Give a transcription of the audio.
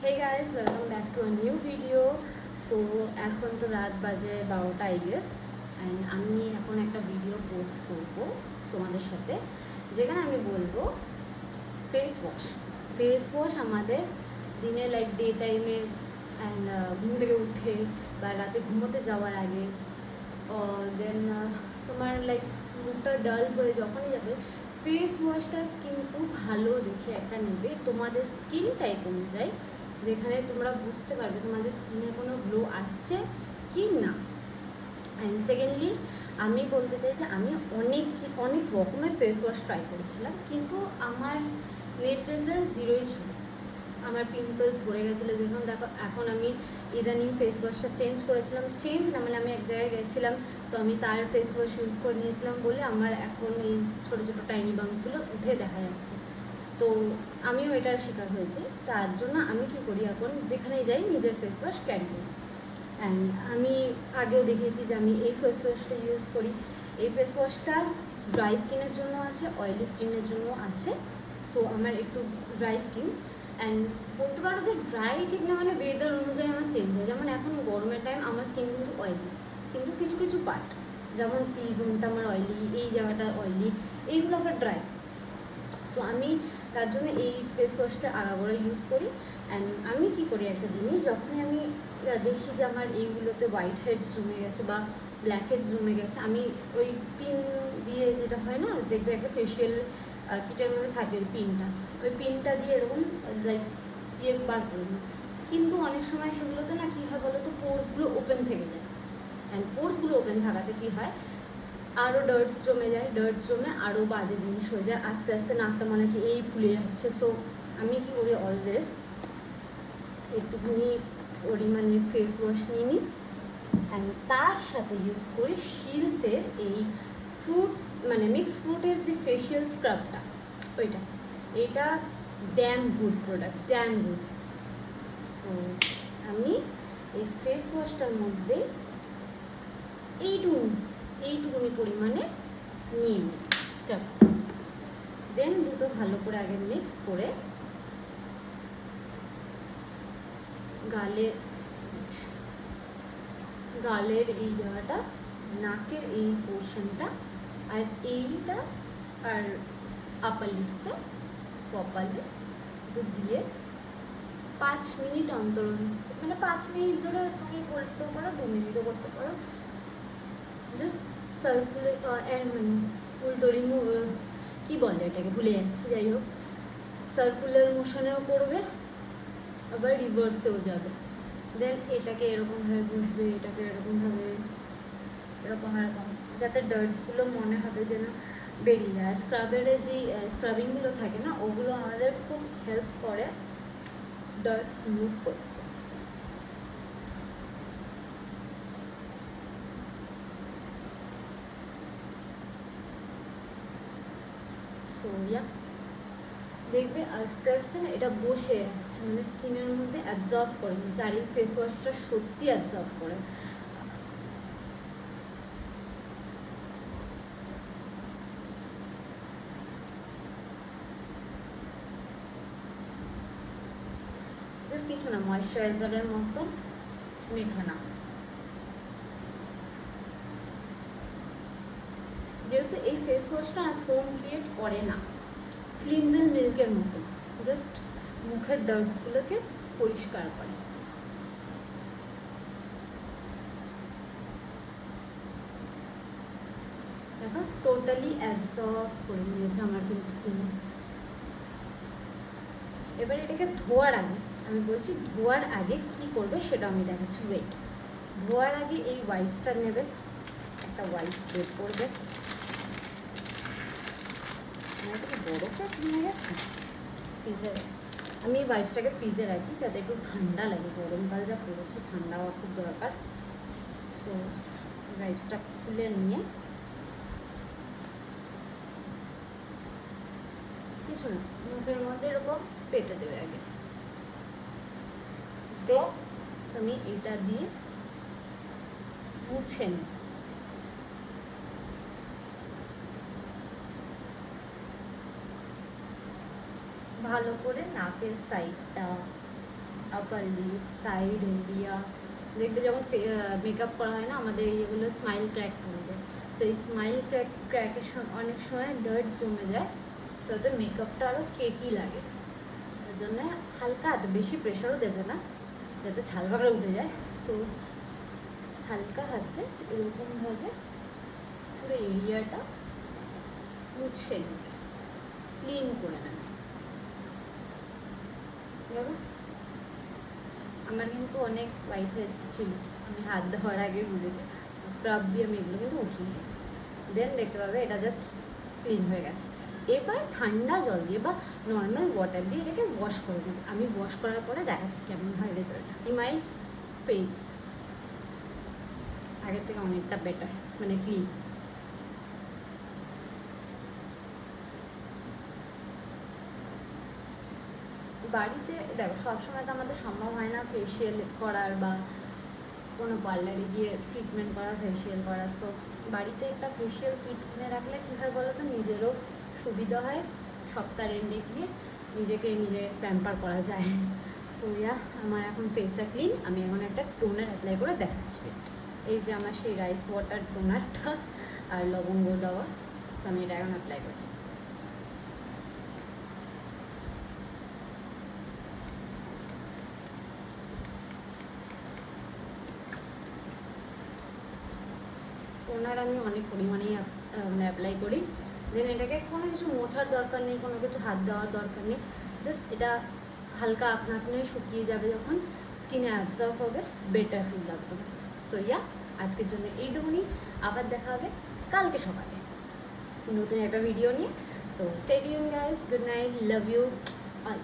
Hey guys, welcome back to a new video. So এখন তো রাত বাজে 12টা I guess, and আমি এখন একটা ভিডিও পোস্ট করব তোমাদের সাথে, যেখানে আমি বলবো ফেস ওয়াশ আমাদের দিনে লাইক ডে টাইমে অ্যান্ড ঘুম থেকে উঠে বা রাতে ঘুমোতে যাওয়ার আগে দেন তোমার লাইক মুখটা ডাল হয়ে যখনই যাবে, ফেস ওয়াশটা কিন্তু ভালো দেখে একটা নেবে তোমাদের স্কিন টাইপ অনুযায়ী, যেখানে তোমরা বুঝতে পারবে তোমাদের স্কিনে কোনো গ্লো আসছে কি না। অ্যান্ড সেকেন্ডলি আমি বলতে চাই যে আমি অনেক রকমের ফেস ওয়াশ ট্রাই করেছিলাম, কিন্তু আমার নেট রেজাল্ট জিরোই ছিল। আমার পিম্পলস ভরে গেছিলো, যখন দেখো এখন আমি ইদানিং ফেস ওয়াশটা চেঞ্জ করেছিলাম, মানে আমি এক জায়গায় গেছিলাম, তো আমি তার ফেস ওয়াশ ইউজ করে নিয়েছিলাম বলে আমার এখন এই ছোটো ছোটো টাইনি বাম্পসগুলো উঠে দেখা যাচ্ছে। তো আমিও এটার শিকার হয়েছি, তার জন্য আমি কী করি, এখন যেখানেই যাই নিজের ফেস ওয়াশ ক্যারি করি। অ্যান্ড আমি আগেও দেখিয়েছি যে আমি এই ফেস ওয়াশটা ইউজ করি। এই ফেস ওয়াশটা ড্রাই স্কিনের জন্য আছে, অয়েলি স্কিনের জন্য আছে। সো আমার একটু ড্রাই স্কিন, অ্যান্ড বলতে পারো যে ড্রাই ঠিক না, মানে ওয়েদার অনুযায়ী আমার চেঞ্জ হয়। যেমন এখন গরমের টাইম আমার স্কিন কিন্তু অয়েলি, কিন্তু কিছু কিছু পার্ট যেমন টি জোনটা আমার অয়েলি, এই জায়গাটা অয়েলি, এইগুলো আবার ড্রাই। সো আমি তার জন্য এই ফেস ওয়াশটা আগাগোড়া ইউজ করি। অ্যান্ড আমি কী করি একটা জিনিস, যখনই আমি দেখি যে আমার এইগুলোতে হোয়াইট হেডস জমে গেছে বা ব্ল্যাক হেডস জমে গেছে, আমি ওই পিন দিয়ে, যেটা হয় না দেখবে একটা ফেশিয়াল কিটের মধ্যে থাকে ওই পিনটা দিয়ে এরকম লাইক বার করে নিই। কিন্তু অনেক সময় সেগুলোতে না কী হয় বলো তো, পোর্সগুলো ওপেন থেকে যায়। অ্যান্ড পোর্সগুলো ওপেন থাকাতে কী হয়, আরও ডার্টস জমে আরও বাজে জিনিস হয়ে যায়, আস্তে আস্তে নাকটা মনে কি এই ফুলে যাচ্ছে। সো আমি কী করি, অলওয়েজ একটুখানি পরিমাণে ফেস ওয়াশ নিয়ে নিই, অ্যান্ড তার সাথে ইউজ করি শিলসের এই মিক্স ফ্রুটের যে ফেশিয়াল স্ক্রাবটা, ওইটা এটা dam good product, dam good. So আমি এই ফেস ওয়াশটার মধ্যে এইটুকুনি পরিমাণে নিয়ে নিই স্ক্রাব, দেন দুটো ভালো করে আগে মিক্স করে গালের এই জায়গাটা, নাকের এই পোর্শনটা, আর এইটা, আর আপার লিপসে প্রপারলি দিয়ে 5 মিনিট অন্তর, মানে 5 মিনিট ধরে তুমি করতেও পারো, 2 মিনিটও করতে পারো। জাস্ট উল্টো কী বলে এটাকে ভুলে যাচ্ছি, যাই হোক সার্কুলার মোশনেও করবে, আবার রিভার্সেও যাবে। দেন এটাকে এরকমভাবে ঘষবে, এটাকে এরকম, যাতে ডার্টসগুলো মনে হবে যে না বেরিয়ে যায়। স্ক্রাবের যে স্ক্রাবিংগুলো থাকে না, ওগুলো আমাদের খুব হেল্প করে ডার্টস মুভ করতে। সো দেখবে আস্তে আস্তে না এটা বসে আসছে, মানে স্কিনের মধ্যে অ্যাবজর্ব করে নিচ্ছে, আর এই ফেস ওয়াশটা সত্যি অ্যাবজর্ব করে। কিছু না, ময়শ্চারাইজারের মতো মেখে না। যেহেতু এই ফেস ওয়াশটা না ফোম ক্রিয়েট করে না, ক্লিনজেল মিল্কের মতো জাস্ট মুখের ডার্টসগুলোকে পরিষ্কার করে। দেখো টোটালি অ্যাবজর্ব করে নিয়েছে আমার কিন্তু স্কিনে। এবার এটাকে ধোয়ার আগে, আমি বলছি ধোয়ার আগে কি করবে সেটা আমি দেখাচ্ছি। ওয়েট, ধোয়ার আগে এই ওয়াইপসটা নেবে, একটা ওয়াইপস বের করবে। বরফটা ভেঙে গেছে ফ্রিজে, আমি এই ওয়াইপসটাকে ফ্রিজে রাখি যাতে একটু ঠান্ডা লাগে, গরমকাল যা পড়েছে ঠান্ডা হওয়া খুব দরকার। সো ওয়াইপসটা খুলে নিয়ে কিছু না, মুখের মধ্যে এরকম পেটে দেবে আগে, তো তুমি এটা দিয়ে মুছে নি। ভালো করে নাকের সাইডটা, আপার লিপ, সাইড এরিয়া, দেখবে যখন মেকআপ করা হয় না আমাদের এইগুলো স্মাইল ক্র্যাক করে যায়। সো এই স্মাইল ক্র্যাকের অনেক সময় ডার্ট জমে যায়, তো ওতে মেকআপটা আরও কেকি লাগে। তার জন্য হালকা হাতে, বেশি প্রেশারও দেবে না যাতে ছাল বাগড়া উঠে যায়। সো হালকা হাতে এরকমভাবে পুরো এরিয়াটা মুছে নেবে, ক্লিন করে নেবে। দেখো আমার কিন্তু অনেক হোয়াইট হেডস ছিল, আমি হাত দেওয়ার আগে বুঝেছি। স্ক্রাব দিয়ে আমি এগুলো কিন্তু উঠিয়ে নিয়েছি। দেন দেখতে পাবে এটা জাস্ট ক্লিন হয়ে গেছে। এবার ঠান্ডা জল দিয়ে বা নর্মাল ওয়াটার দিয়ে এটাকে ওয়াশ করে নেবে। আমি ওয়াশ করার পরে দেখাচ্ছি কেমন হয় রেজাল্টটা। মাই ফেস আগের থেকে অনেকটা বেটার, মানে ক্লিন। বাড়িতে দেখো সবসময় তো আমাদের সম্ভব হয় না ফেসিয়াল করার বা কোনো পার্লারে গিয়ে ট্রিটমেন্ট করা, ফেসিয়াল করা। সো বাড়িতে একটা ফেসিয়াল কিট কিনে রাখলে কী হয় বলো তো, নিজেরও সুবিধা হয়, সপ্তাহের এন্ডে গিয়ে নিজেকে নিজে প্যাম্পার করা যায়। সো আমার এখন ফেসটা ক্লিন। আমি এখন একটা টোনার অ্যাপ্লাই করে দেখাচ্ছি। এই যে আমার সেই রাইস ওয়াটার টোনারটা আর লবঙ্গ দেওয়া, সো আমি এটা এখন অ্যাপ্লাই করছি। টোনার আমি অনেক পরিমাণেই অ্যাপ্লাই করি। দেন এটাকে কোনো কিছু মোছার দরকার নেই, কোনো কিছু হাত দেওয়ার দরকার নেই, জাস্ট এটা হালকা আপনা আপনি শুকিয়ে যাবে, যখন স্কিনে অ্যাবজর্ব হবে বেটার ফিল লাগবে। সো আজকের জন্য এইটুকুনি। আবার দেখা হবে কালকে সকালে নতুন একটা ভিডিও নিয়ে। So stay tune guys, good night, love you all.